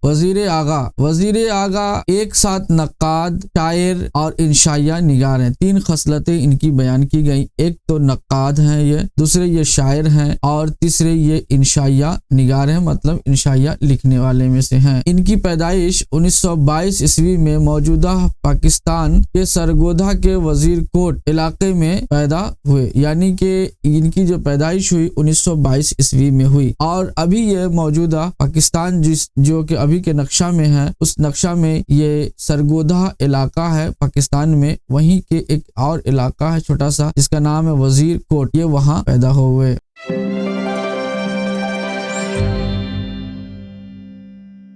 وزیر آغا ایک ساتھ نقاد، شاعر اور انشائیہ نگار ہیں۔ تین خصلتیں ان کی بیان کی گئی، ایک تو نقاد ہیں یہ، دوسرے یہ شاعر ہیں اور تیسرے یہ انشائیہ نگار ہیں، مطلب انشائیہ لکھنے والے میں سے ہیں۔ ان کی پیدائش 1922 عیسوی میں موجودہ پاکستان کے سرگودھا کے وزیر کوٹ علاقے میں پیدا ہوئے، یعنی کہ ان کی جو پیدائش ہوئی 1922 عیسوی میں ہوئی، اور ابھی یہ موجودہ پاکستان جو کہ ابھی کے نقشہ میں ہے، اس نقشہ میں یہ سرگودھا علاقہ ہے پاکستان میں، وہیں کے ایک اور علاقہ ہے چھوٹا سا جس کا نام ہے وزیر کوٹ، یہ وہاں پیدا ہوئے۔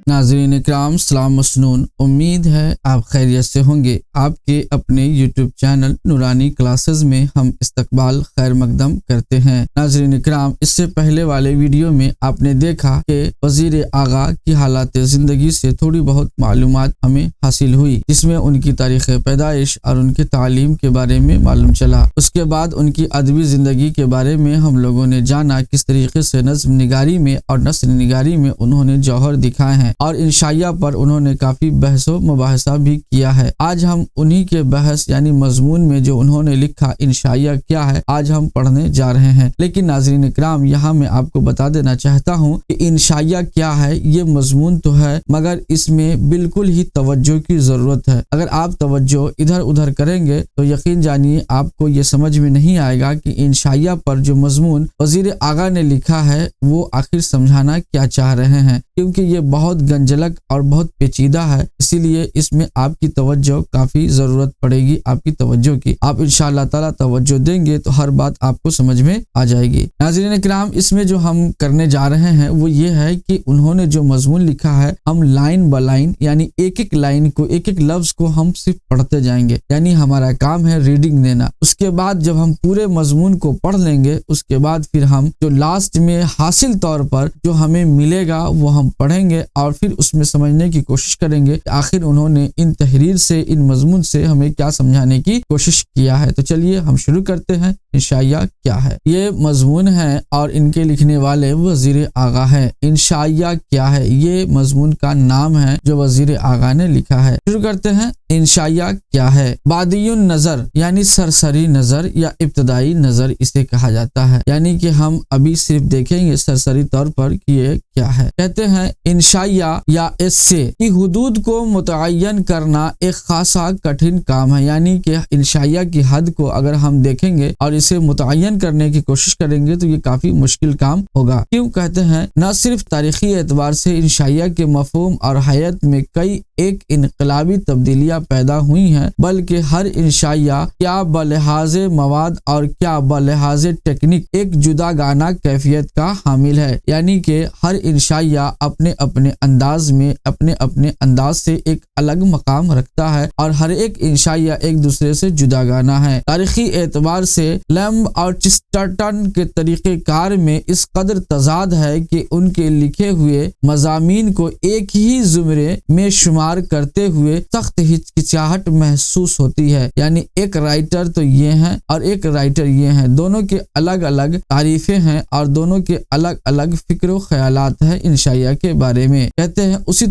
ناظرین اکرام، سلام مسنون، امید ہے آپ خیریت سے ہوں گے۔ آپ کے اپنے یوٹیوب چینل نورانی کلاسز میں ہم استقبال خیر مقدم کرتے ہیں۔ ناظرین اکرام، اس سے پہلے والے ویڈیو میں آپ نے دیکھا کہ وزیر آغا کی حالات زندگی سے تھوڑی بہت معلومات ہمیں حاصل ہوئی، جس میں ان کی تاریخ پیدائش اور ان کی تعلیم کے بارے میں معلوم چلا۔ اس کے بعد ان کی ادبی زندگی کے بارے میں ہم لوگوں نے جانا، کس طریقے سے نظم نگاری میں اور نثر نگاری میں انہوں نے جوہر دکھائے ہیں، اور انشائیہ پر انہوں نے کافی بحث و مباحثہ بھی کیا ہے۔ آج ہم انہی کے بحث یعنی مضمون میں جو انہوں نے لکھا انشائیہ کیا ہے، آج ہم پڑھنے جا رہے ہیں۔ لیکن ناظرین اکرام، یہاں میں آپ کو بتا دینا چاہتا ہوں کہ انشائیہ کیا ہے۔ یہ مضمون تو ہے مگر اس میں بالکل ہی توجہ کی ضرورت ہے۔ اگر آپ توجہ ادھر ادھر کریں گے تو یقین جانیے آپ کو یہ سمجھ میں نہیں آئے گا کہ انشائیہ پر جو مضمون وزیر آغا نے لکھا ہے وہ آخر سمجھانا کیا چاہ رہے ہیں، کیونکہ یہ بہت گنجلک اور بہت پیچیدہ ہے، اسی لیے اس میں آپ کی توجہ کافی ضرورت پڑے گی، آپ کی توجہ کی۔ آپ انشاءاللہ تعالی توجہ دیں گے تو ہر بات آپ کو سمجھ میں آ جائے گی۔ ناظرین اکرام، اس میں جو ہم کرنے جا رہے ہیں وہ یہ ہے کہ انہوں نے جو مضمون لکھا ہے، ہم لائن با لائن یعنی ایک ایک لائن کو، ایک ایک لفظ کو ہم صرف پڑھتے جائیں گے، یعنی ہمارا کام ہے ریڈنگ دینا۔ اس کے بعد جب ہم پورے مضمون کو پڑھ لیں گے، اس کے بعد پھر ہم جو لاسٹ میں حاصل طور پر جو ہمیں ملے گا وہ ہم پڑھیں گے، اور پھر اس میں سمجھنے کی کوشش کریں گے کہ آخر انہوں نے ان تحریر سے، ان مضمون سے ہمیں کیا سمجھانے کی کوشش کیا ہے۔ تو چلیے ہم شروع کرتے ہیں۔ انشائیہ کیا ہے؟ یہ مضمون ہے اور ان کے لکھنے والے وزیر آغا ہے۔ انشائیہ کیا ہے؟ یہ مضمون کا نام ہے جو وزیر آغا نے لکھا ہے۔ شروع کرتے ہیں۔ انشائیہ کیا ہے؟ بادی النظر یعنی سرسری نظر یا ابتدائی نظر اسے کہا جاتا ہے، یعنی کہ ہم ابھی صرف دیکھیں گے سرسری طور پر کہ یہ کیا ہے۔ کہتے ہیں انشائیہ یا ایسے کی حدود کو متعین کرنا ایک خاصا کٹھن کام ہے، یعنی کہ انشائیہ کی حد کو اگر ہم دیکھیں گے اور اسے متعین کرنے کی کوشش کریں گے تو یہ کافی مشکل کام ہوگا۔ کیوں کہتے ہیں؟ نہ صرف تاریخی اعتبار سے انشائیہ کے مفہوم اور حیات میں کئی ایک انقلابی تبدیلیاں پیدا ہوئی ہیں، بلکہ ہر انشائیہ کیا بلحاظ مواد اور کیا بلحاظ ٹیکنیک ایک جدا گانا کیفیت کا حامل ہے، یعنی کہ ہر انشائیہ اپنے اپنے انداز میں اپنے انداز سے ایک الگ مقام رکھتا ہے اور ہر ایک انشائیہ ایک دوسرے سے جدا گانا ہے۔ تاریخی اعتبار سے لیمب اور چسٹرٹن کے طریقہ کار میں اس قدر تضاد ہے کہ ان کے لکھے ہوئے مضامین کو ایک ہی زمرے میں شمار کرتے ہوئے سخت ہچکچاہٹ محسوس ہوتی ہے، یعنی ایک رائٹر تو یہ ہیں اور ایک رائٹر یہ ہیں، دونوں کے الگ الگ تعریفیں ہیں اور دونوں کے الگ الگ فکر و خیالات ہیں انشائیہ کے بارے میں۔ کہتے ہیں اسی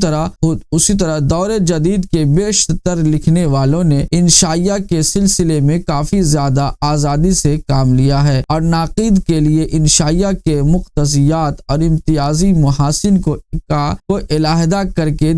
طرح دور جدید کے بیشتر لکھنے والوں نے انشائیہ کے سلسلے میں کافی زیادہ آزادی سے کام لیا ہے، اور ناقد کے لیے انشائیہ کے مقتضیات اور امتیازی محاسن کو علیحدہ کر کے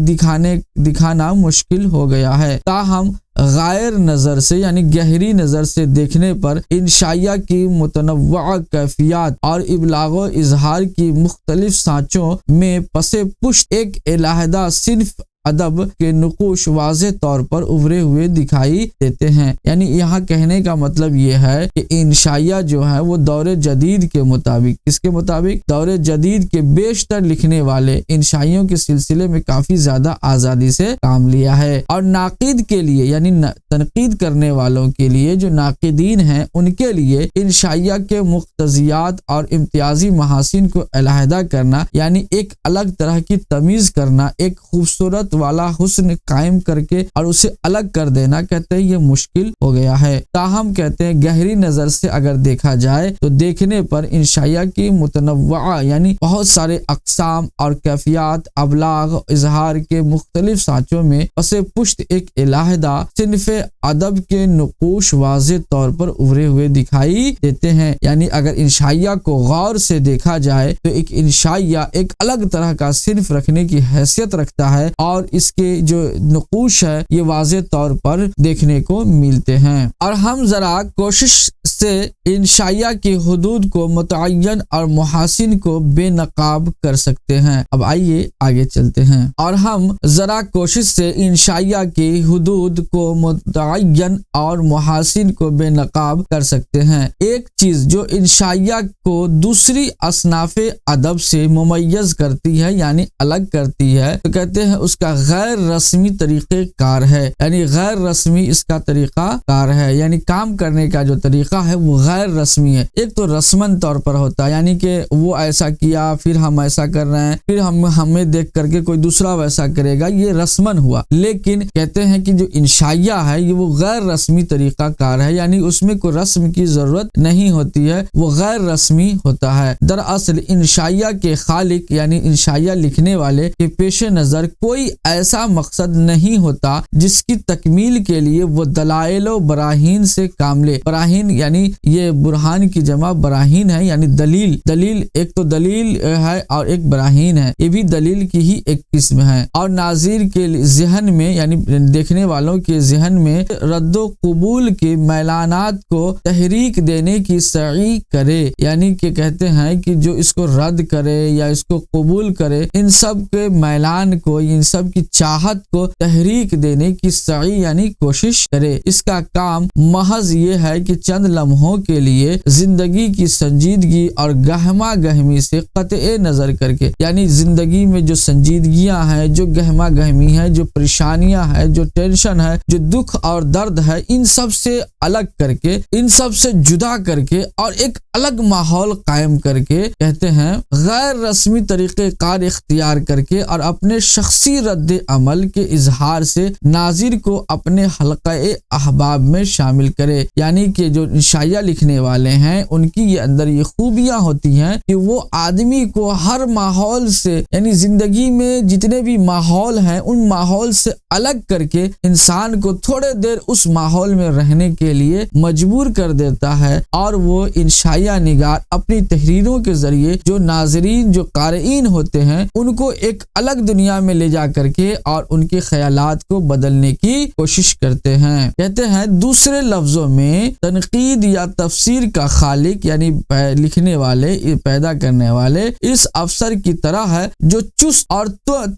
دکھانا مشکل ہو گیا ہے۔ تاہم غائر نظر سے یعنی گہری نظر سے دیکھنے پر انشائیہ کی متنوع کیفیات اور ابلاغ و اظہار کی مختلف سانچوں میں پس پشت ایک علیحدہ صنف ادب کے نقوش واضح طور پر ابھرے ہوئے دکھائی دیتے ہیں۔ یعنی یہاں کہنے کا مطلب یہ ہے کہ انشائیہ جو ہے وہ دور جدید کے مطابق، کس کے مطابق؟ دور جدید کے بیشتر لکھنے والے انشائیوں کے سلسلے میں کافی زیادہ آزادی سے کام لیا ہے، اور ناقد کے لیے یعنی تنقید کرنے والوں کے لیے جو ناقدین ہیں ان کے لیے انشائیہ کے مقتضیات اور امتیازی محاسن کو علیحدہ کرنا، یعنی ایک الگ طرح کی تمیز کرنا، ایک خوبصورت والا حسن قائم کر کے اور اسے الگ کر دینا کہتے ہیں یہ مشکل ہو گیا ہے۔ تاہم کہتے ہیں گہری نظر سے اگر دیکھا جائے تو دیکھنے پر انشائیہ کی متنوع یعنی بہت سارے اقسام اور کیفیات ابلاغ اظہار کے مختلف سانچوں میں پس پشت ایک علیحدہ صنف ادب کے نقوش واضح طور پر ابھرے ہوئے دکھائی دیتے ہیں۔ یعنی اگر انشائیہ کو غور سے دیکھا جائے تو ایک انشائیہ ایک الگ طرح کا صنف رکھنے کی حیثیت رکھتا ہے اور اس کے جو نقوش ہے یہ واضح طور پر دیکھنے کو ملتے ہیں۔ اور ہم ذرا کوشش سے انشائیہ کی حدود کو متعین اور محاسن کو بے نقاب کر سکتے ہیں۔ اب آئیے آگے چلتے ہیں اور ہم ذرا کوشش سے انشائیہ کی حدود کو متعین اور محاسن کو بے نقاب کر سکتے ہیں۔ ایک چیز جو انشائیہ کو دوسری اصناف ادب سے ممیز کرتی ہے یعنی الگ کرتی ہے تو کہتے ہیں اس کا غیر رسمی طریقہ کار ہے، یعنی غیر رسمی اس کا طریقہ کار ہے، یعنی کام کرنے کا جو طریقہ ہے وہ غیر رسمی ہے۔ ایک تو رسمن طور پر ہوتا ہے یعنی کہ وہ ایسا کیا پھر ہم ایسا کر رہے ہیں، پھر ہمیں دیکھ کر کے کوئی دوسرا ویسا کرے گا، یہ رسمن ہوا۔ لیکن کہتے ہیں کہ جو انشائیہ ہے یہ وہ غیر رسمی طریقہ کار ہے، یعنی اس میں کوئی رسم کی ضرورت نہیں ہوتی ہے، وہ غیر رسمی ہوتا ہے۔ دراصل انشائیہ کے خالق یعنی انشائیہ لکھنے والے کے پیش نظر کوئی ایسا مقصد نہیں ہوتا جس کی تکمیل کے لیے وہ دلائل و براہین سے کام لے۔ براہین یعنی یہ برہان کی جمع براہین ہے یعنی دلیل ایک تو دلیل ہے اور ایک براہین ہے، یہ بھی دلیل کی ہی ایک قسم ہے۔ اور ناظر کے ذہن میں یعنی دیکھنے والوں کے ذہن میں رد و قبول کے میلانات کو تحریک دینے کی سعی کرے، یعنی کہ کہتے ہیں کہ جو اس کو رد کرے یا اس کو قبول کرے ان سب کے میلان کو ان سب کی چاہت کو تحریک دینے کی سعی یعنی کوشش کرے۔ اس کا کام محض یہ ہے کہ چند لمحوں کے لیے زندگی کی سنجیدگی اور گہما گہمی سے قطع نظر کر کے، یعنی زندگی میں جو سنجیدگیاں ہیں، جو گہما گہمی ہے، جو پریشانیاں ہیں، جو ٹینشن ہے، جو دکھ اور درد ہے، ان سب سے الگ کر کے، ان سب سے جدا کر کے اور ایک الگ ماحول قائم کر کے کہتے ہیں غیر رسمی طریقہ کار اختیار کر کے اور اپنے شخصی رد عمل کے اظہار سے ناظر کو اپنے حلقہ احباب میں شامل کرے۔ یعنی کہ جو انشائیہ لکھنے والے ہیں ان کی یہ اندر یہ خوبیاں ہوتی ہیں کہ وہ آدمی کو ہر ماحول سے یعنی زندگی میں جتنے بھی ماحول ہیں ان ماحول سے الگ کر کے انسان کو تھوڑے دیر اس ماحول میں رہنے کے لیے مجبور کر دیتا ہے، اور وہ انشائیہ نگار اپنی تحریروں کے ذریعے جو ناظرین جو قارئین ہوتے ہیں ان کو ایک الگ دنیا میں لے جا کر کے اور ان کے خیالات کو بدلنے کی کوشش کرتے ہیں۔ کہتے ہیں دوسرے لفظوں میں تنقید یا تفسیر کا خالق یعنی لکھنے والے پیدا کرنے والے اس افسر کی طرح ہے جو چست اور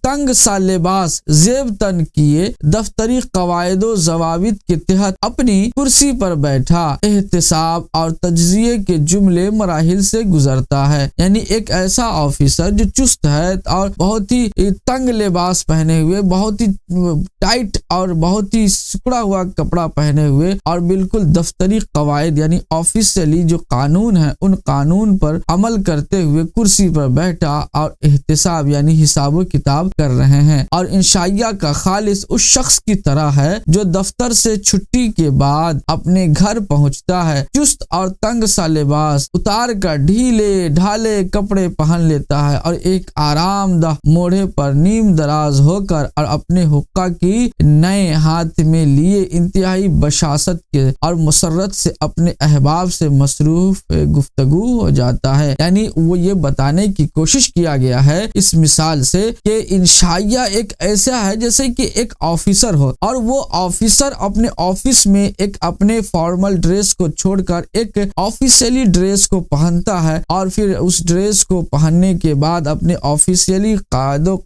تنگ سا لباس زیب تن کیے دفتری قواعد و ضوابط کے تحت اپنی کرسی پر بیٹھا احتساب اور تجزیے کے جملے مراحل سے گزرتا ہے۔ یعنی ایک ایسا آفیسر جو چست ہے اور بہت ہی تنگ لباس پہنے ہوئے، بہت ہی ٹائٹ اور بہت ہی سکڑا ہوا کپڑا پہنے ہوئے اور بالکل دفتری قواعد یعنی آفیسلی جو قانون ہے ان قانون پر عمل کرتے ہوئے کرسی پر بیٹھا اور احتساب یعنی حساب و کتاب کر رہے ہیں۔ اور انشائیہ کا خالص اس شخص کی طرح ہے جو دفتر سے چھٹی کے بعد اپنے گھر پہنچتا ہے، چست اور تنگ سا لباس اتار کر ڈھیلے ڈھالے کپڑے پہن لیتا ہے اور ایک آرام دہ موڑے پر نیم دراز ہو کر اور اپنے حقہ کی نئے ہاتھ میں لیے انتہائی بشاست کے اور مسرت سے اپنے احباب سے مصروف گفتگو ہو جاتا ہے۔ یعنی وہ یہ بتانے کی کوشش کیا گیا ہے اس مثال سے کہ انشائیہ ایک ایسا ہے جیسے کہ ایک آفیسر ہو اور وہ آفیسر اپنے آفس میں ایک اپنے فارمل ڈریس کو چھوڑ کر ایک آفیسیلی ڈریس کو پہنتا ہے اور پھر اس ڈریس کو پہننے کے بعد اپنے آفیسیلی قاعدے و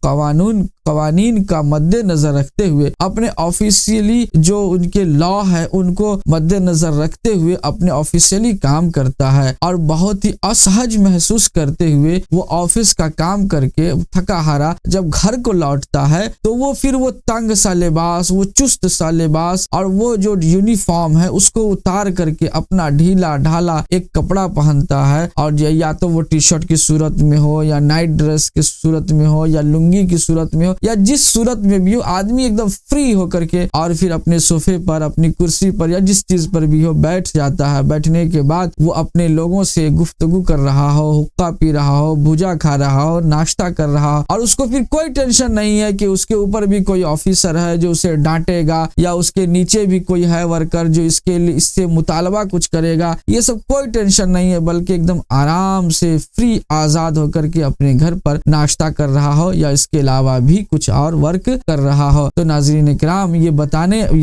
قوانین کا مد نظر رکھتے ہوئے اپنے آفیسیلی جو ان کے لا ہے ان کو مد نظر رکھتے ہوئے اپنے آفیسیلی کام کرتا ہے اور بہت ہی اسہج محسوس کرتے ہوئے وہ آفس کا کام کر کے تھکا ہارا جب گھر کو لوٹتا ہے تو وہ پھر وہ تنگ سا لباس، وہ چست سا لباس اور وہ جو یونیفارم ہے اس کو اتار کر کے اپنا ڈھیلا ڈھالا ایک کپڑا پہنتا ہے، اور یا تو وہ ٹی شرٹ کی صورت میں ہو یا نائٹ ڈریس کی صورت میں ہو یا لنگی کی صورت میں ہو ہو یا جس صورت میں بھی ہو، آدمی ایک دم فری ہو کر کے اور پھر اپنے صوفے پر، اپنی کرسی پر یا جس چیز پر بھی ہو بیٹھ جاتا ہے۔ بیٹھنے کے بعد وہ اپنے لوگوں سے گفتگو کر رہا ہو، حقہ پی رہا ہو، بھوجا کھا رہا ہو، ناشتہ کر رہا ہو، اور اس کو پھر کوئی ٹینشن نہیں ہے کہ اس کے اوپر بھی کوئی آفیسر ہے جو اسے ڈانٹے گا یا اس کے نیچے بھی کوئی ہے ورکر جو اس کے لیے اس سے مطالبہ کچھ کرے گا۔ یہ سب کوئی ٹینشن نہیں ہے، بلکہ ایک دم آرام سے فری آزاد ہو کر کے اپنے گھر پر ناشتہ کر رہا ہو یا اس کے علاوہ بھی کچھ اور ورک کر رہا ہو۔ تو ناظرین کرام، یہ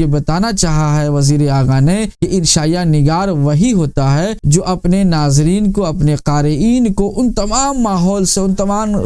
بتانا چاہا ہے وزیر اعظم نے کہ انشائیہ نگار وہی ہوتا ہے جو اپنے ناظرین کو، اپنے قارئین کو ان تمام ماحول سے، ان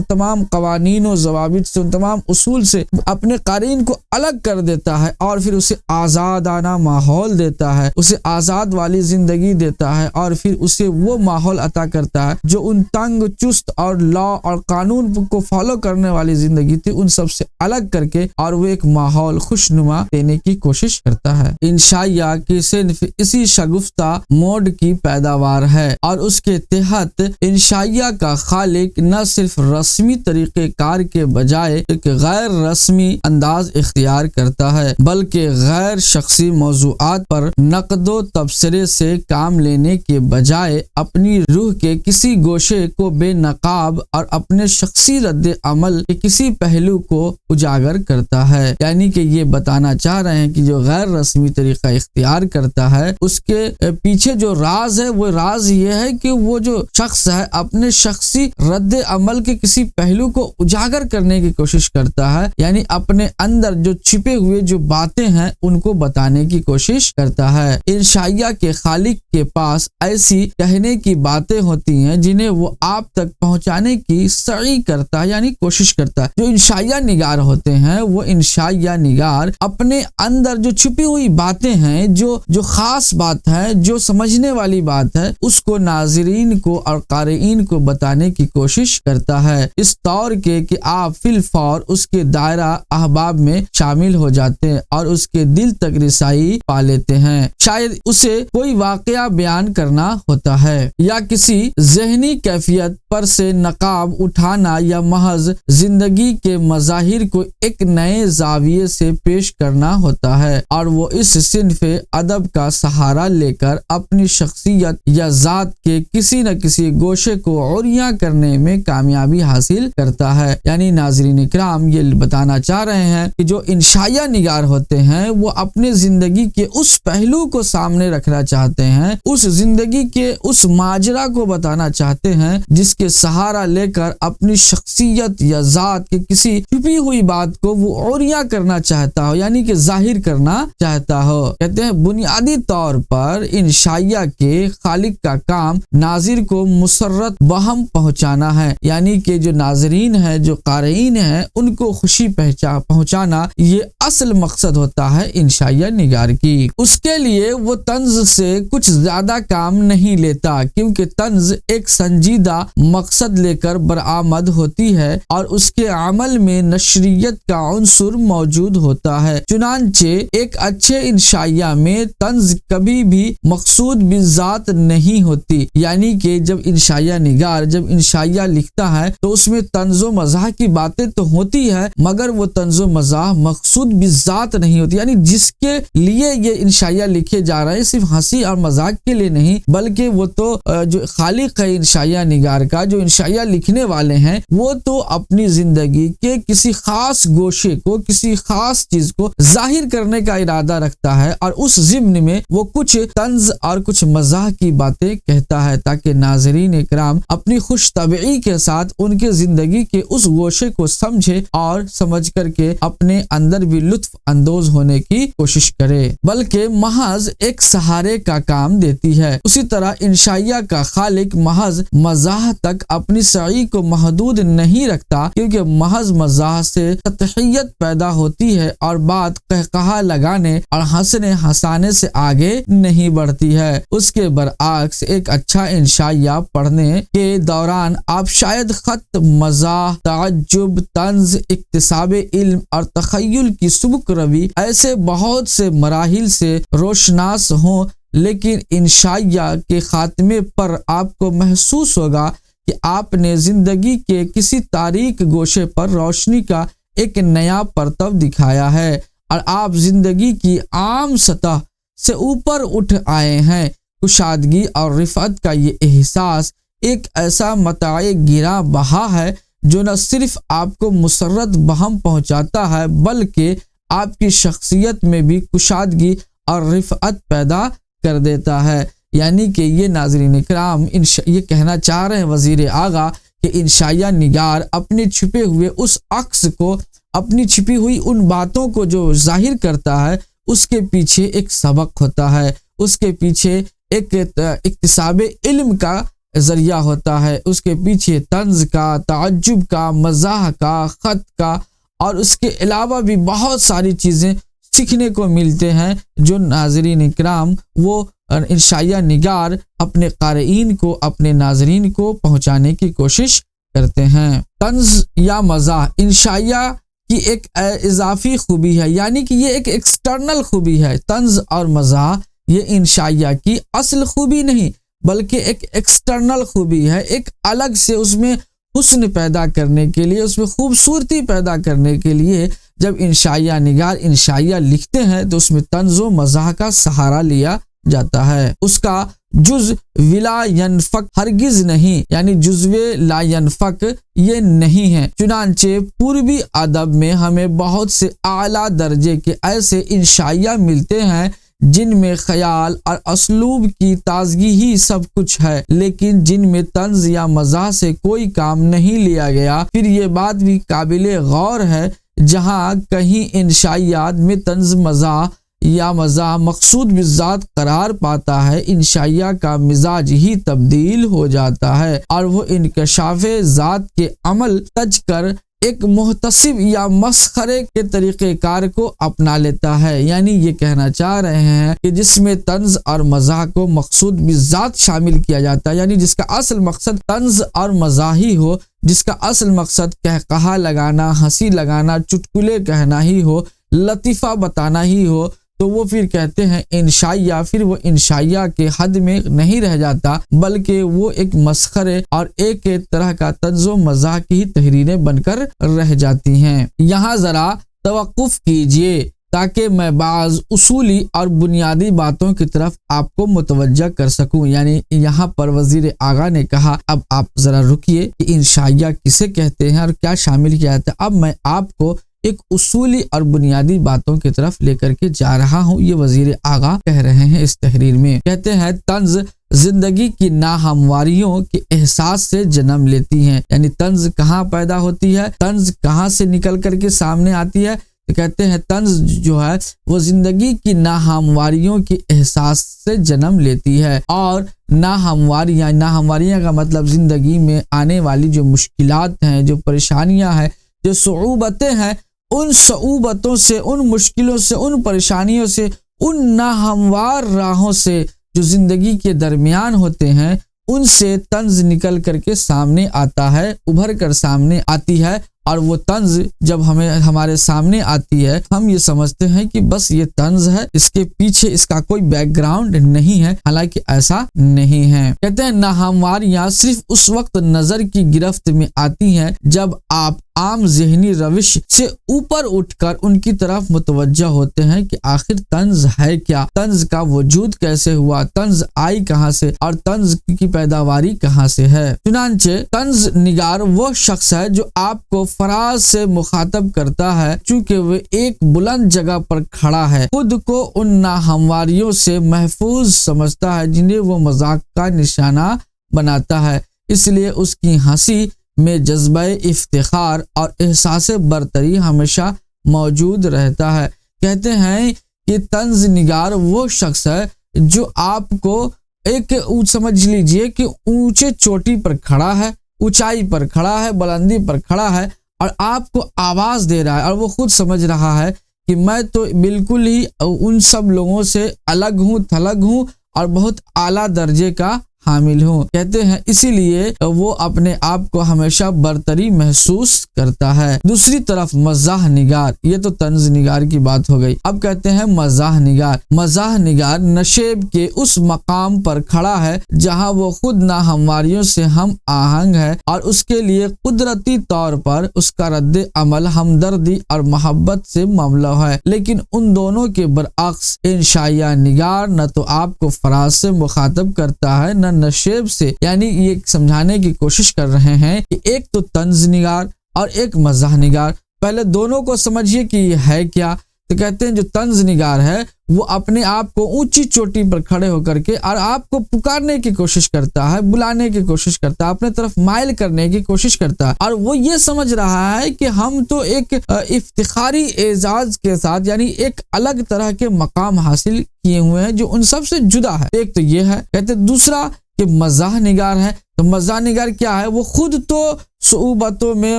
تمام قوانین و ضوابط سے، ان تمام اصول سے اپنے قارئین کو الگ کر دیتا ہے اور پھر اسے آزادانہ ماحول دیتا ہے، اسے آزاد والی زندگی دیتا ہے اور پھر اسے وہ ماحول عطا کرتا ہے جو ان تنگ چست اور لا اور قانون کو فالو کرنے والی زندگی تھی ان سب سے الگ کر کے، اور وہ ایک ماحول خوشنما دینے کی کوشش کرتا ہے۔ انشائیہ کی صنف اسی شگفتہ موڈ کی پیداوار ہے اور اس کے تحت انشائیہ کا خالق نہ صرف رسمی طریقہ کار کے بجائے ایک غیر رسمی انداز اختیار کرتا ہے، بلکہ غیر شخصی موضوعات پر نقد و تبصرے سے کام لینے کے بجائے اپنی روح کے کسی گوشے کو بے نقاب اور اپنے شخصی رد عمل کے کسی پہلو کو اجاگر کرتا ہے۔ یعنی کہ یہ بتانا چاہ رہے ہیں کہ جو غیر رسمی طریقہ اختیار کرتا ہے اس کے پیچھے جو راز ہے، وہ راز یہ ہے کہ وہ جو شخص ہے اپنے شخصی رد عمل کے کسی پہلو کو اجاگر کرنے کی کوشش کرتا ہے، یعنی اپنے اندر جو چھپے ہوئے جو باتیں ہیں ان کو بتانے کی کوشش کرتا ہے۔ انشائیہ کے خالق کے پاس ایسی کہنے کی باتیں ہوتی ہیں جنہیں وہ آپ تک پہنچانے کی سعی کرتا ہے، یعنی کوشش کرتا ہے۔ جو انشائیہ نگار ہوتے ہیں وہ انشائیہ نگار اپنے اندر جو چھپی ہوئی باتیں ہیں، جو خاص بات ہے، جو سمجھنے والی بات ہے، اس کو ناظرین کو اور قارئین کو بتانے کی کوشش کرتا ہے، اس طور کے کہ آپ فی الفور اس کے دائرہ احباب میں شامل ہو جاتے ہیں اور اس کے دل تک رسائی پا لیتے ہیں۔ شاید اسے کوئی واقعہ بیان کرنا ہوتا ہے یا کسی ذہنی کیفیت پر سے نقاب اٹھانا یا محض زندگی کے مظاہر کو ایک نئے زاویے سے پیش کرنا ہوتا ہے، اور وہ اس صنف ادب کا سہارا لے کر اپنی شخصیت یا ذات کے کسی نہ کسی گوشے کو عریاں کرنے میں کامیابی حاصل کرتا ہے۔ یعنی ناظرین اکرام، یہ بتانا چاہ رہے ہیں کہ جو انشائیہ نگار ہوتے ہیں وہ اپنے زندگی کے اس پہلو کو سامنے رکھنا چاہتے ہیں، اس زندگی کے اس ماجرا کو بتانا چاہتے ہیں جس کے سہارا لے کر اپنی شخصیت یا ذات کے کسی چھپی ہوئی بات کو وہ عریاں کرنا چاہتا ہو، یعنی کہ ظاہر کرنا چاہتا ہو۔ کہتے ہیں بنیادی طور پر انشائیہ کے خالق کا کام ناظر کو مسرت بہم پہنچانا ہے، یعنی کہ جو ناظرین ہیں، جو قارئین ہیں، ان کو خوشی پہنچانا یہ اصل مقصد ہوتا ہے انشائیہ نگار کی۔ اس کے لیے وہ طنز سے کچھ زیادہ کام نہیں لیتا، کیونکہ طنز ایک سنجیدہ مقصد لے کر برآمد ہوتی ہے اور اس کے عمل میں نشریت کا عنصر موجود ہوتا ہے۔ چنانچہ ایک اچھے انشائیہ میں طنز کبھی بھی مقصود بالذات نہیں ہوتی، یعنی کہ جب انشائیہ نگار جب انشائیہ لکھتا ہے تو اس میں طنز و مزاح کی باتیں تو ہوتی ہے، مگر وہ طنز و مزاح مقصود بالذات نہیں ہوتی، یعنی جس کے لیے یہ انشائیہ لکھے جا رہے ہیں صرف ہنسی اور مذاق کے لیے نہیں، بلکہ وہ تو جو خالق ہے انشائیہ نگار کا، جو انشائیہ لکھنے والے ہیں، وہ تو اپنی زندگی کے کسی خاص گوشے کو، کسی خاص چیز کو ظاہر کرنے کا ارادہ رکھتا ہے اور اس ضمن میں وہ کچھ طنز اور کچھ مزاح کی باتیں کہتا ہے تاکہ ناظرین اکرام اپنی خوش طبعی کے ساتھ ان کے زندگی کے اس گوشے کو سمجھے اور سمجھ کر کے اپنے اندر بھی لطف اندوز ہونے کی کوشش کرے، بلکہ محض ایک سہارے کا کام دیتی ہے۔ اسی طرح انشائیہ کا خالق محض مزاح تک اپنی سعی کو محدود نہیں رکھتا، کیونکہ محض مزاح سے سطحیت پیدا ہوتی ہے اور بات قہقہا لگانے اور ہنسانے سے آگے نہیں بڑھتی ہے۔ اس کے برعکس ایک اچھا انشائیہ پڑھنے کے دوران آپ شاید خط، مزاح، تعجب، طنز، اکتساب علم اور تخیل کی سبک روی ایسے بہت سے مراحل سے روشناس ہوں، لیکن انشائیہ کے خاتمے پر آپ کو محسوس ہوگا کہ آپ نے زندگی کے کسی تاریک گوشے پر روشنی کا ایک نیا پرتو دکھایا ہے اور آپ زندگی کی عام سطح سے اوپر اٹھ آئے ہیں۔ کشادگی اور رفعت کا یہ احساس ایک ایسا متاع گراں بہا ہے جو نہ صرف آپ کو مسرت بہم پہنچاتا ہے بلکہ آپ کی شخصیت میں بھی کشادگی اور رفعت پیدا کر دیتا ہے۔ یعنی کہ یہ ناظرین کرام یہ کہنا چاہ رہے ہیں وزیر اعلیٰ کہ انشائیہ نگار اپنے چھپے ہوئے اس عکس کو، اپنی چھپی ہوئی ان باتوں کو جو ظاہر کرتا ہے، اس کے پیچھے ایک سبق ہوتا ہے، اس کے پیچھے ایک اکتساب علم کا ذریعہ ہوتا ہے، اس کے پیچھے طنز کا، تعجب کا، مزاح کا، خط کا اور اس کے علاوہ بھی بہت ساری چیزیں سیکھنے کو ملتے ہیں جو ناظرین کرام وہ انشائیہ نگار اپنے قارئین کو، اپنے ناظرین کو پہنچانے کی کوشش کرتے ہیں۔ طنز یا مزاح انشائیہ کی ایک اضافی خوبی ہے، یعنی کہ یہ ایک ایکسٹرنل خوبی ہے۔ طنز اور مزاح یہ انشائیہ کی اصل خوبی نہیں بلکہ ایک ایکسٹرنل خوبی ہے، ایک الگ سے اس میں حسن پیدا کرنے کے لیے، اس میں خوبصورتی پیدا کرنے کے لیے جب انشائیہ نگار انشائیہ لکھتے ہیں تو اس میں طنز و مزاح کا سہارا لیا جاتا ہے۔ اس کا جزو لا ینفک ہرگز نہیں، یعنی جزو لا ینفک یہ نہیں ہے۔ چنانچہ پوروی ادب میں ہمیں بہت سے اعلیٰ درجے کے ایسے انشائیہ ملتے ہیں جن میں خیال اور اسلوب کی تازگی ہی سب کچھ ہے، لیکن جن میں طنز یا مزاح سے کوئی کام نہیں لیا گیا۔ پھر یہ بات بھی قابل غور ہے جہاں کہیں انشائیات میں طنز مزاح یا مزاح مقصود بالذات قرار پاتا ہے، انشائیہ کا مزاج ہی تبدیل ہو جاتا ہے اور وہ انکشاف ذات کے عمل تج کر ایک محتسب یا مسخرے کے طریقہ کار کو اپنا لیتا ہے۔ یعنی یہ کہنا چاہ رہے ہیں کہ جس میں طنز اور مزاح کو مقصود بالذات شامل کیا جاتا ہے، یعنی جس کا اصل مقصد طنز اور مزاح ہی ہو، جس کا اصل مقصد کہا لگانا، ہنسی لگانا، چٹکلے کہنا ہی ہو، لطیفہ بتانا ہی ہو، تو وہ پھر کہتے ہیں انشائیہ، پھر وہ انشائیہ کے حد میں نہیں رہ جاتا بلکہ وہ ایک مسخرے اور ایک طرح کا طنز و مزاح کی تحریریں بن کر رہ جاتی ہیں۔ یہاں ذرا توقف کیجئے تاکہ میں بعض اصولی اور بنیادی باتوں کی طرف آپ کو متوجہ کر سکوں۔ یعنی یہاں پر وزیر اعلیٰ نے کہا اب آپ ذرا رکیے کہ انشائیہ کسے کہتے ہیں اور کیا شامل کیا جاتا ہے۔ اب میں آپ کو ایک اصولی اور بنیادی باتوں کی طرف لے کر کے جا رہا ہوں۔ یہ وزیر اعلیٰ کہہ رہے ہیں اس تحریر میں، کہتے ہیں طنز زندگی کی ناہمواریوں کے احساس سے جنم لیتی ہیں۔ یعنی طنز کہاں پیدا ہوتی ہے، طنز کہاں سے نکل کر کے سامنے آتی ہے، تو کہتے ہیں طنز جو ہے وہ زندگی کی ناہمواریوں کے احساس سے جنم لیتی ہے۔ اور ناہمواریاں کا مطلب زندگی میں آنے والی جو مشکلات ہیں، جو پریشانیاں ہیں، جو صعوبتیں ہیں، ان صعوبتوں سے، ان مشکلوں سے، ان پریشانیوں سے، ان ناہموار راہوں سے جو زندگی کے درمیان ہوتے ہیں، ان سے طنز نکل کر کے سامنے آتا ہے، ابھر کر سامنے آتی ہے۔ اور وہ طنز جب ہمارے سامنے آتی ہے ہم یہ سمجھتے ہیں کہ بس یہ طنز ہے، اس کے پیچھے اس کا کوئی بیک گراؤنڈ نہیں ہے، حالانکہ ایسا نہیں ہے۔ کہتے ہیں ناہمواریاں صرف اس وقت نظر کی گرفت میں آتی ہیں جب آپ عام ذہنی روش سے اوپر اٹھ کر ان کی طرف متوجہ ہوتے ہیں کہ آخر طنز ہے کیا، طنز کا وجود کیسے ہوا، طنز آئی کہاں سے اور طنز کی پیداواری کہاں سے ہے۔ چنانچہ طنز نگار وہ شخص ہے جو آپ کو فراز سے مخاطب کرتا ہے، چونکہ وہ ایک بلند جگہ پر کھڑا ہے، خود کو ان ناہمواریوں سے محفوظ سمجھتا ہے جنہیں وہ مذاق کا نشانہ بناتا ہے، اس لیے اس کی ہنسی میں جذبہ افتخار اور احساس برتری ہمیشہ موجود رہتا ہے۔ کہتے ہیں کہ طنز نگار وہ شخص ہے جو آپ کو ایک سمجھ لیجئے کہ اونچے چوٹی پر کھڑا ہے، اونچائی پر کھڑا ہے، بلندی پر کھڑا ہے اور آپ کو آواز دے رہا ہے، اور وہ خود سمجھ رہا ہے کہ میں تو بالکل ہی ان سب لوگوں سے الگ ہوں، تھلگ ہوں اور بہت اعلیٰ درجے کا حامل ہوں۔ کہتے ہیں اسی لیے وہ اپنے آپ کو ہمیشہ برتری محسوس کرتا ہے۔ دوسری طرف مزاح نگار، یہ تو طنز نگار کی بات ہو گئی، اب کہتے ہیں مزاح نگار۔ مزاح نگار نشیب کے اس مقام پر کھڑا ہے جہاں وہ خود ناہمواریوں سے ہم آہنگ ہے اور اس کے لیے قدرتی طور پر اس کا رد عمل ہمدردی اور محبت سے مملو ہے، لیکن ان دونوں کے برعکس انشائیہ نگار نہ تو آپ کو فراز سے مخاطب کرتا ہے نہ نشیب سے، یعنی یہ سمجھانے کی کوشش کر رہے ہیں کہ ایک تو طنز نگار اور ایک مزاح نگار، پہلے دونوں کو سمجھیے کہ یہ ہے کیا۔ تو کہتے ہیں جو طنز نگار ہے وہ اپنے آپ کو اونچی چوٹی پر کھڑے ہو کر کے اور آپ کو پکارنے کی کوشش کرتا ہے، بلانے کی کوشش کرتا ہے، اپنے طرف مائل کرنے کی کوشش کرتا ہے، اور وہ یہ سمجھ رہا ہے کہ ہم تو ایک افتخاری اعزاز کے ساتھ یعنی ایک الگ طرح کے مقام حاصل کیے ہوئے ہیں جو ان سب سے جدا ہے۔ ایک تو یہ ہے، کہتے دوسرا کہ مزاح نگار ہے۔ تو مزاح نگار کیا ہے؟ وہ خود تو صعوبتوں میں،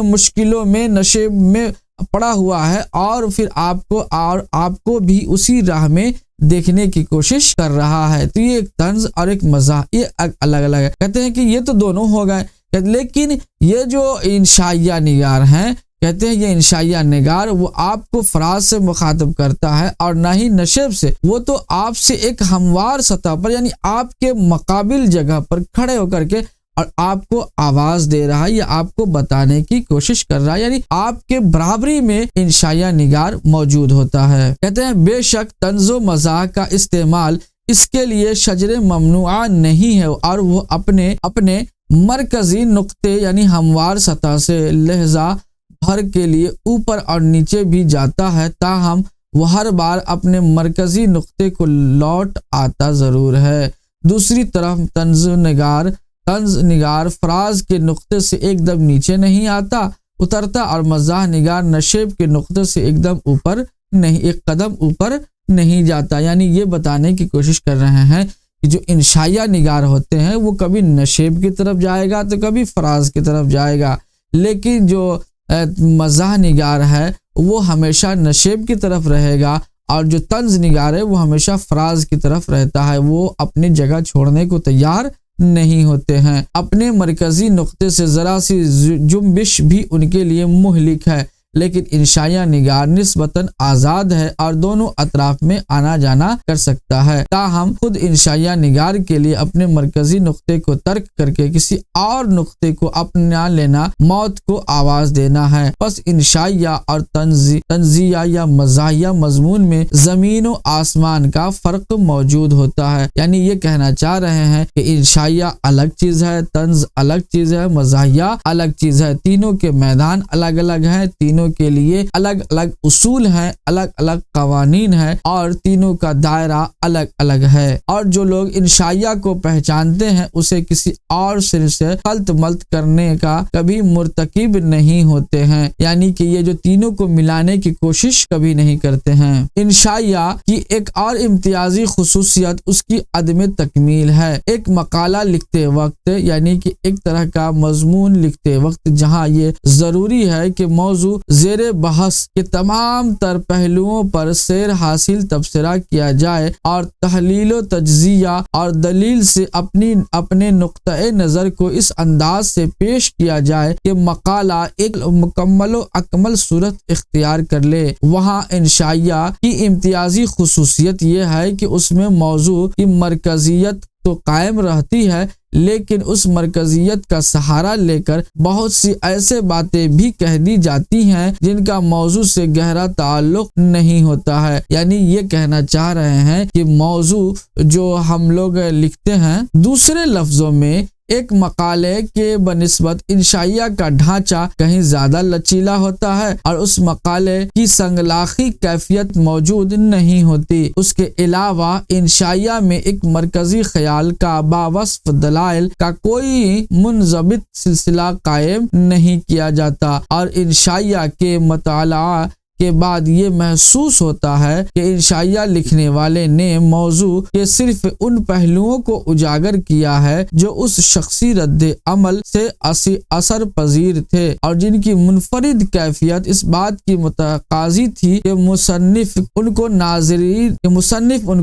مشکلوں میں، نشیب میں پڑا ہوا ہے اور پھر آپ کو بھی اسی راہ میں دیکھنے کی کوشش کر رہا ہے۔ تو یہ ایک طنز اور ایک مزاح، یہ الگ الگ ہے۔ کہتے ہیں کہ یہ تو دونوں ہو گئے، لیکن یہ جو انشائیہ نگار ہیں، کہتے ہیں یہ انشائیہ نگار وہ آپ کو فراز سے مخاطب کرتا ہے اور نہ ہی نشیب سے، وہ تو آپ سے ایک ہموار سطح پر یعنی آپ کے مقابل جگہ پر کھڑے ہو کر کے اور آپ کو آواز دے رہا ہے یا آپ کو بتانے کی کوشش کر رہا ہے، یعنی آپ کے برابری میں انشائیہ نگار موجود ہوتا ہے۔ کہتے ہیں بے شک طنز و مزاح کا استعمال اس کے لیے شجر ممنوعہ نہیں ہے اور وہ اپنے مرکزی نقطے یعنی ہموار سطح سے لہجہ بھر کے لیے اوپر اور نیچے بھی جاتا ہے، تاہم وہ ہر بار اپنے مرکزی نقطے کو لوٹ آتا ضرور ہے۔ دوسری طرف طنز نگار فراز کے نقطے سے ایک دم نیچے نہیں اترتا اور مزاح نگار نشیب کے نقطے سے ایک قدم اوپر نہیں جاتا، یعنی یہ بتانے کی کوشش کر رہے ہیں کہ جو انشائیہ نگار ہوتے ہیں وہ کبھی نشیب کی طرف جائے گا تو کبھی فراز کی طرف جائے گا، لیکن جو مزاح نگار ہے وہ ہمیشہ نشیب کی طرف رہے گا اور جو طنز نگار ہے وہ ہمیشہ فراز کی طرف رہتا ہے، وہ اپنی جگہ چھوڑنے کو تیار نہیں ہوتے ہیں۔ اپنے مرکزی نقطے سے ذرا سی جنبش بھی ان کے لیے مہلک ہے، لیکن انشائیہ نگار نسبتاً آزاد ہے اور دونوں اطراف میں آنا جانا کر سکتا ہے، تاہم خود انشائیہ نگار کے لیے اپنے مرکزی نقطے کو ترک کر کے کسی اور نقطے کو اپنا لینا موت کو آواز دینا ہے۔ پس انشائیہ اور طنزیہ یا مزاحیہ مضمون میں زمین و آسمان کا فرق موجود ہوتا ہے، یعنی یہ کہنا چاہ رہے ہیں کہ انشائیہ الگ چیز ہے، طنز الگ چیز ہے، مزاحیہ الگ چیز ہے، تینوں کے میدان الگ الگ ہیں، تینوں کے لیے الگ الگ اصول ہیں، الگ الگ قوانین ہیں اور تینوں کا دائرہ الگ الگ ہے، اور جو لوگ انشائیہ کو پہچانتے ہیں اسے کسی اور صنف سے خلط ملط کرنے کا کبھی مرتکب نہیں ہوتے ہیں، یعنی کہ یہ جو تینوں کو ملانے کی کوشش کبھی نہیں کرتے ہیں۔ انشائیہ کی ایک اور امتیازی خصوصیت اس کی عدم تکمیل ہے۔ ایک مقالہ لکھتے وقت یعنی کہ ایک طرح کا مضمون لکھتے وقت جہاں یہ ضروری ہے کہ موضوع زیر بحث کے تمام تر پہلوؤں پر سیر حاصل تبصرہ کیا جائے اور تحلیل و تجزیہ اور دلیل سے اپنے نقطۂ نظر کو اس انداز سے پیش کیا جائے کہ مقالہ ایک مکمل و اکمل صورت اختیار کر لے، وہاں انشائیہ کی امتیازی خصوصیت یہ ہے کہ اس میں موضوع کی مرکزیت تو قائم رہتی ہے، لیکن اس مرکزیت کا سہارا لے کر بہت سی ایسے باتیں بھی کہہ دی جاتی ہیں جن کا موضوع سے گہرا تعلق نہیں ہوتا ہے، یعنی یہ کہنا چاہ رہے ہیں کہ موضوع جو ہم لوگ لکھتے ہیں، دوسرے لفظوں میں ایک مقالے کے بنسبت انشائیہ کا ڈھانچہ کہیں زیادہ لچیلا ہوتا ہے اور اس مقالے کی سنگلاخی کیفیت موجود نہیں ہوتی۔ اس کے علاوہ انشائیہ میں ایک مرکزی خیال کا باوصف دلائل کا کوئی منضبط سلسلہ قائم نہیں کیا جاتا اور انشائیہ کے مطالعہ کے بعد یہ محسوس ہوتا ہے کہ انشائیہ لکھنے والے نے موضوع کے صرف ان پہلوؤں کو اجاگر کیا ہے جو اس شخصی رد عمل سے اثر پذیر تھے اور جن کی منفرد کیفیت اس بات کی متقاضی تھی کہ مصنف ان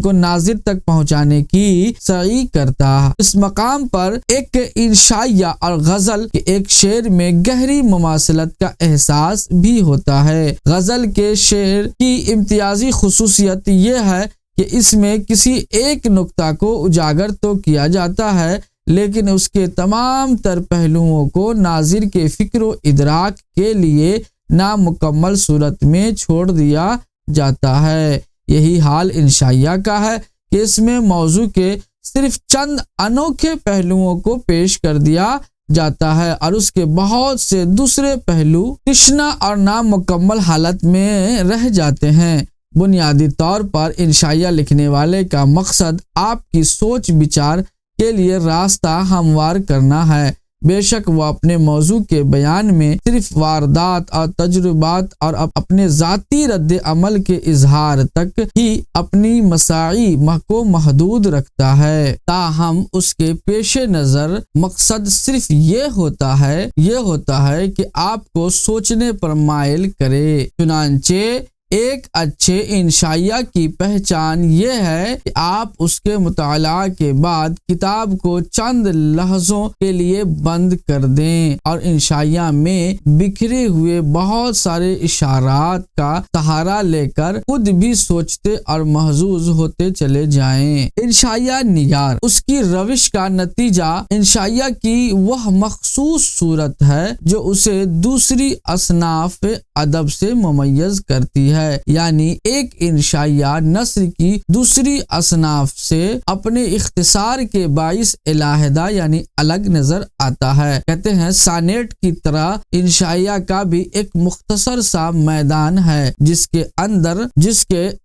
کو ناظر تک پہنچانے کی سعی کرتا ہے۔ اس مقام پر ایک انشائیہ اور غزل کے ایک شعر میں گہری مماثلت کا احساس بھی ہوتا ہے۔ غزل کے شعر کی امتیازی خصوصیت یہ ہے کہ اس میں کسی ایک نقطہ کو اجاگر تو کیا جاتا ہے لیکن اس کے تمام تر پہلوؤں کو ناظر کے فکر و ادراک کے لیے نامکمل صورت میں چھوڑ دیا جاتا ہے۔ یہی حال انشائیہ کا ہے کہ اس میں موضوع کے صرف چند انوکھے پہلوؤں کو پیش کر دیا جاتا ہے اور اس کے بہت سے دوسرے پہلو تشنہ اور نامکمل حالت میں رہ جاتے ہیں۔ بنیادی طور پر انشائیہ لکھنے والے کا مقصد آپ کی سوچ بچار کے لیے راستہ ہموار کرنا ہے۔ بے شک وہ اپنے موضوع کے بیان میں صرف واردات اور تجربات اور اپنے ذاتی رد عمل کے اظہار تک ہی اپنی مساعی کو محدود رکھتا ہے، تاہم اس کے پیش نظر مقصد صرف یہ ہوتا ہے کہ آپ کو سوچنے پر مائل کرے۔ چنانچہ ایک اچھے انشائیہ کی پہچان یہ ہے کہ آپ اس کے مطالعہ کے بعد کتاب کو چند لحظوں کے لیے بند کر دیں اور انشائیہ میں بکھرے ہوئے بہت سارے اشارات کا سہارا لے کر خود بھی سوچتے اور محظوظ ہوتے چلے جائیں۔ انشائیہ نگار اس کی روش کا نتیجہ انشائیہ کی وہ مخصوص صورت ہے جو اسے دوسری اصناف ادب سے ممیز کرتی ہے، یعنی ایک انشائیہ نثر کی دوسری اصناف سے اپنے اختصار کے باعث علیحدہ یعنی الگ نظر آتا ہے۔ کہتے ہیں سانیٹ کی طرح انشائیہ کا بھی ایک مختصر سا میدان ہے جس کے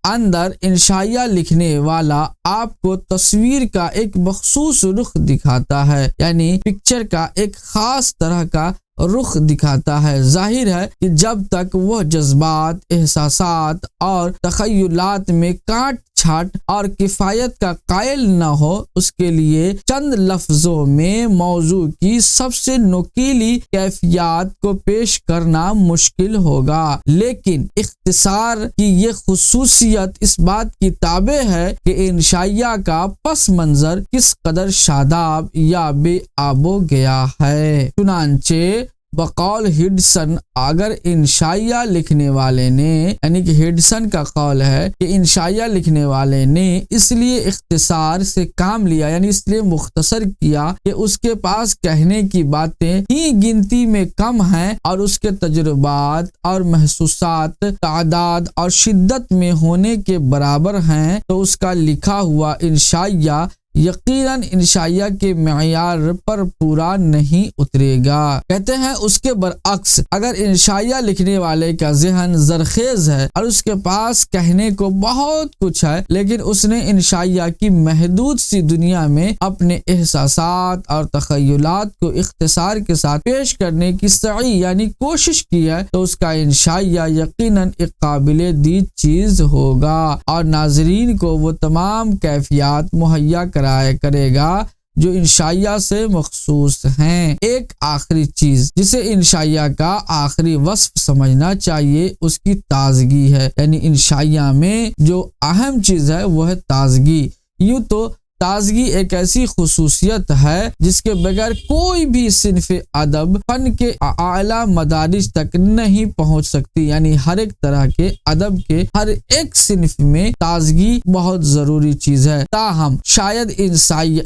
اندر انشائیہ لکھنے والا آپ کو تصویر کا ایک مخصوص رخ دکھاتا ہے، یعنی پکچر کا ایک خاص طرح کا رخ دکھاتا ہے۔ ظاہر ہے کہ جب تک وہ جذبات، احساسات اور تخیلات میں کاٹ چھانٹ اور کفایت کا قائل نہ ہو، اس کے لیے چند لفظوں میں موضوع کی سب سے نوکیلی کیفیات کو پیش کرنا مشکل ہوگا، لیکن اختصار کی یہ خصوصیت اس بات کی تابع ہے کہ انشائیہ کا پس منظر کس قدر شاداب یا بے آب و گیا ہے۔ چنانچہ بقول ہڈسن اگر انشائیہ لکھنے والے نے، یعنی کہ ہڈسن کا قول ہے کہ انشائیہ لکھنے والے نے اس لیے اختصار سے کام لیا، یعنی اس لیے مختصر کیا کہ اس کے پاس کہنے کی باتیں ہی گنتی میں کم ہیں اور اس کے تجربات اور محسوسات تعداد اور شدت میں ہونے کے برابر ہیں، تو اس کا لکھا ہوا انشائیہ یقیناً انشائیہ کے معیار پر پورا نہیں اترے گا۔ کہتے ہیں اس کے برعکس اگر انشائیہ لکھنے والے کا ذہن زرخیز ہے اور اس کے پاس کہنے کو بہت کچھ ہے، لیکن اس نے انشائیہ کی محدود سی دنیا میں اپنے احساسات اور تخیلات کو اختصار کے ساتھ پیش کرنے کی سعی یعنی کوشش کی ہے، تو اس کا انشائیہ یقیناً ایک قابل دید چیز ہوگا اور ناظرین کو وہ تمام کیفیات مہیا کرے گا جو انشائیہ سے مخصوص ہیں۔ ایک آخری چیز جسے انشائیہ کا آخری وصف سمجھنا چاہیے اس کی تازگی ہے، یعنی انشائیہ میں جو اہم چیز ہے وہ ہے تازگی۔ یوں تو تازگی ایک ایسی خصوصیت ہے جس کے بغیر کوئی بھی صنف ادب فن کے اعلیٰ مدارج تک نہیں پہنچ سکتی، یعنی ہر ایک طرح کے ادب کے ہر ایک صنف میں تازگی بہت ضروری چیز ہے۔ تاہم شاید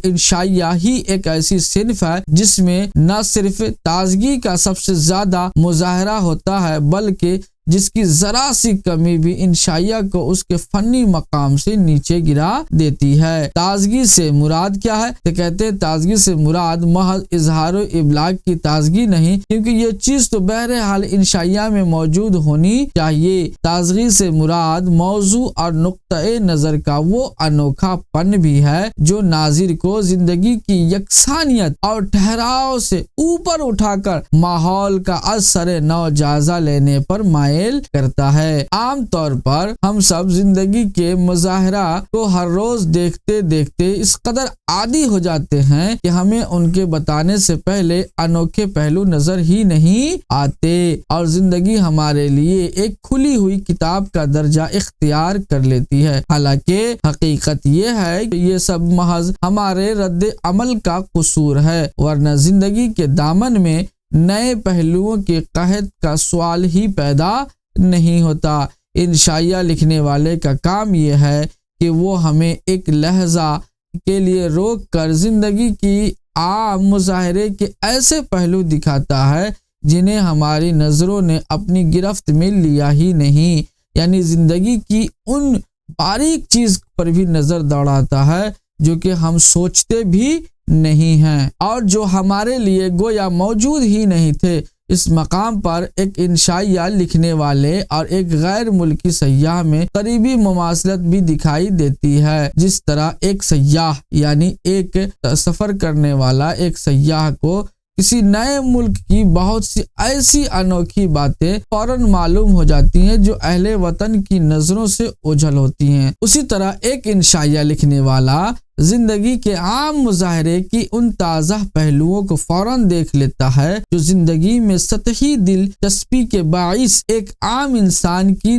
انشائیہ ہی ایک ایسی صنف ہے جس میں نہ صرف تازگی کا سب سے زیادہ مظاہرہ ہوتا ہے بلکہ جس کی ذرا سی کمی بھی انشائیہ کو اس کے فنی مقام سے نیچے گرا دیتی ہے۔ تازگی سے مراد کیا ہے؟ تو کہتے ہیں تازگی سے مراد محض اظہار و ابلاغ کی تازگی نہیں، کیونکہ یہ چیز تو بہرحال انشائیہ میں موجود ہونی چاہیے۔ تازگی سے مراد موضوع اور نقطۂ نظر کا وہ انوکھا پن بھی ہے جو ناظر کو زندگی کی یکسانیت اور ٹھہراؤ سے اوپر اٹھا کر ماحول کا از سر نو جائزہ لینے پر مائل میل کرتا ہے۔ عام طور پر ہم سب زندگی کے مظاہرہ کو ہر روز دیکھتے دیکھتے اس قدر عادی ہو جاتے ہیں کہ ہمیں ان کے بتانے سے پہلے انوکھے پہلو نظر ہی نہیں آتے، اور زندگی ہمارے لیے ایک کھلی ہوئی کتاب کا درجہ اختیار کر لیتی ہے۔ حالانکہ حقیقت یہ ہے کہ یہ سب محض ہمارے رد عمل کا قصور ہے، ورنہ زندگی کے دامن میں نئے پہلوؤں کے قحط کا سوال ہی پیدا نہیں ہوتا۔ انشائیہ لکھنے والے کا کام یہ ہے کہ وہ ہمیں ایک لحظہ کے لیے روک کر زندگی کی عام مظاہرے کے ایسے پہلو دکھاتا ہے جنہیں ہماری نظروں نے اپنی گرفت میں لیا ہی نہیں، یعنی زندگی کی ان باریک چیز پر بھی نظر دوڑاتا ہے جو کہ ہم سوچتے بھی نہیں ہیں اور جو ہمارے لیے گویا موجود ہی نہیں تھے۔ اس مقام پر ایک انشائیہ لکھنے والے اور ایک غیر ملکی سیاح میں قریبی مماثلت بھی دکھائی دیتی ہے۔ جس طرح ایک سیاح یعنی ایک سفر کرنے والا ایک سیاح کو کسی نئے ملک کی بہت سی ایسی انوکھی باتیں فوراً معلوم ہو جاتی ہیں جو اہل وطن کی نظروں سے اوجھل ہوتی ہیں، اسی طرح ایک انشائیہ لکھنے والا زندگی کے عام مظاہرے کی ان تازہ پہلوؤں کو فوراً دیکھ لیتا ہے جو زندگی میں سطحی دلچسپی کے باعث ایک عام انسان کی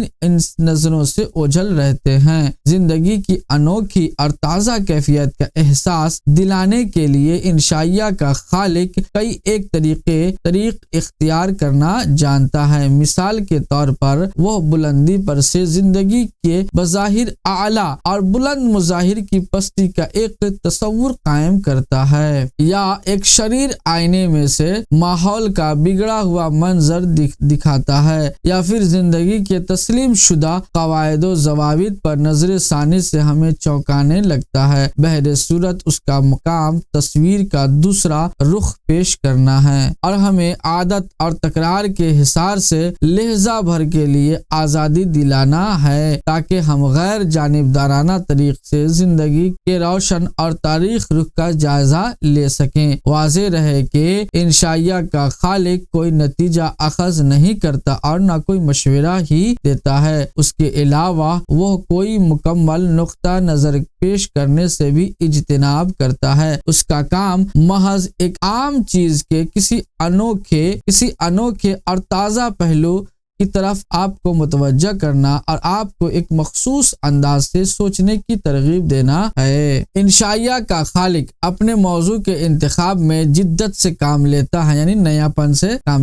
نظروں سے اوجھل رہتے ہیں۔ زندگی کی انوکھی اور تازہ کیفیت کا احساس دلانے کے لیے انشائیہ کا خالق کئی ایک طریق اختیار کرنا جانتا ہے۔ مثال کے طور پر وہ بلندی پر سے زندگی کے بظاہر اعلیٰ اور بلند مظاہر کی پستی کا ایک تصور قائم کرتا ہے، یا ایک شریر آئینے میں سے ماحول کا بگڑا ہوا منظر دکھاتا ہے، یا پھر زندگی کے تسلیم شدہ قواعد و ضوابط پر نظر ثانی سے ہمیں چونکانے لگتا ہے۔ بہر صورت اس کا مقام تصویر کا دوسرا رخ پیش کرنا ہے اور ہمیں عادت اور تکرار کے حصار سے لحظہ بھر کے لیے آزادی دلانا ہے تاکہ ہم غیر جانبدارانہ طریق سے زندگی کے روشن اور تاریخ رخ کا جائزہ لے سکیں۔ واضح رہے کہ انشائیہ کا خالق کوئی نتیجہ اخذ نہیں کرتا اور نہ کوئی مشورہ ہی دیتا ہے، اس کے علاوہ وہ کوئی مکمل نقطہ نظر پیش کرنے سے بھی اجتناب کرتا ہے۔ اس کا کام محض ایک عام چیز کے کسی انوکھے اور تازہ پہلو کی طرف آپ کو متوجہ کرنا اور آپ کو ایک مخصوص انداز سے سوچنے کی ترغیب دینا ہے۔ انشائیہ کا خالق اپنے موضوع کے انتخاب میں جدت سے کام لیتا ہے، یعنی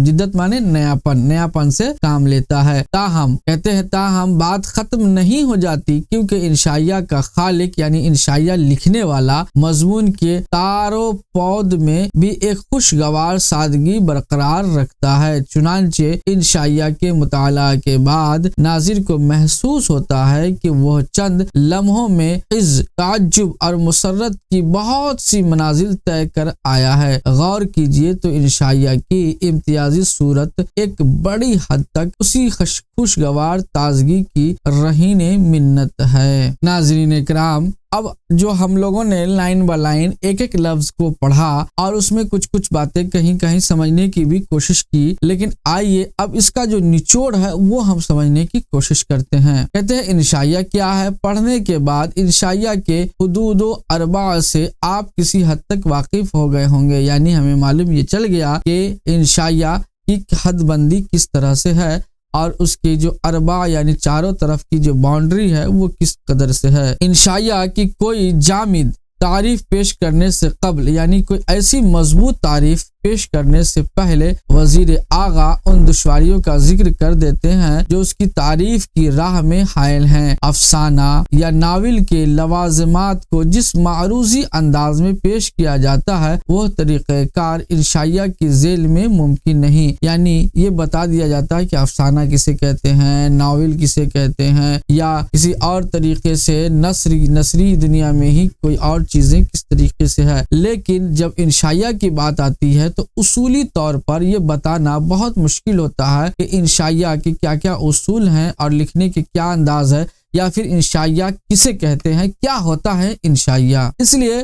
جدت مانے نیاپن سے کام لیتا ہے۔ تاہم بات ختم نہیں ہو جاتی، کیونکہ انشائیہ کا خالق یعنی انشائیہ لکھنے والا مضمون کے تار و پود میں بھی ایک خوشگوار سادگی برقرار رکھتا ہے۔ چنانچہ انشائیہ کے مطالعہ کے بعد ناظر کو محسوس ہوتا ہے کہ وہ چند لمحوں میں تعجب اور مسرت کی بہت سی منازل طے کر آیا ہے۔ غور کیجئے تو انشائیہ کی امتیازی صورت ایک بڑی حد تک اسی خوشگوار تازگی کی رہین منت ہے۔ ناظرین کرام، اب جو ہم لوگوں نے لائن با لائن ایک لفظ کو پڑھا اور اس میں کچھ باتیں کہیں سمجھنے کی بھی کوشش کی، لیکن آئیے اب اس کا جو نچوڑ ہے وہ ہم سمجھنے کی کوشش کرتے ہیں۔ کہتے ہیں انشائیہ کیا ہے؟ پڑھنے کے بعد انشائیہ کے حدود و ارباع سے آپ کسی حد تک واقف ہو گئے ہوں گے، یعنی ہمیں معلوم یہ چل گیا کہ انشائیہ کی حد بندی کس طرح سے ہے اور اس کی جو ارباع یعنی چاروں طرف کی جو باؤنڈری ہے وہ کس قدر سے ہے۔ انشائیہ کی کوئی جامد تعریف پیش کرنے سے قبل، یعنی کوئی ایسی مضبوط تعریف پیش کرنے سے پہلے وزیر آغا ان دشواریوں کا ذکر کر دیتے ہیں جو اس کی تعریف کی راہ میں حائل ہیں۔ افسانہ یا ناول کے لوازمات کو جس معروضی انداز میں پیش کیا جاتا ہے وہ طریقہ کار انشائیہ کی ذیل میں ممکن نہیں، یعنی یہ بتا دیا جاتا ہے کہ افسانہ کسے کہتے ہیں، ناول کسے کہتے ہیں، یا کسی اور طریقے سے نثری دنیا میں ہی کوئی اور چیزیں کس طریقے سے ہے۔ لیکن جب انشائیہ کی بات آتی ہے تو اصولی طور پر یہ بتانا بہت مشکل ہوتا ہے کہ انشائیہ کے کیا کیا اصول ہیں اور لکھنے کے کیا انداز ہے، یا پھر انشائیہ کسے کہتے ہیں، کیا ہوتا ہے انشائیہ۔ اس لیے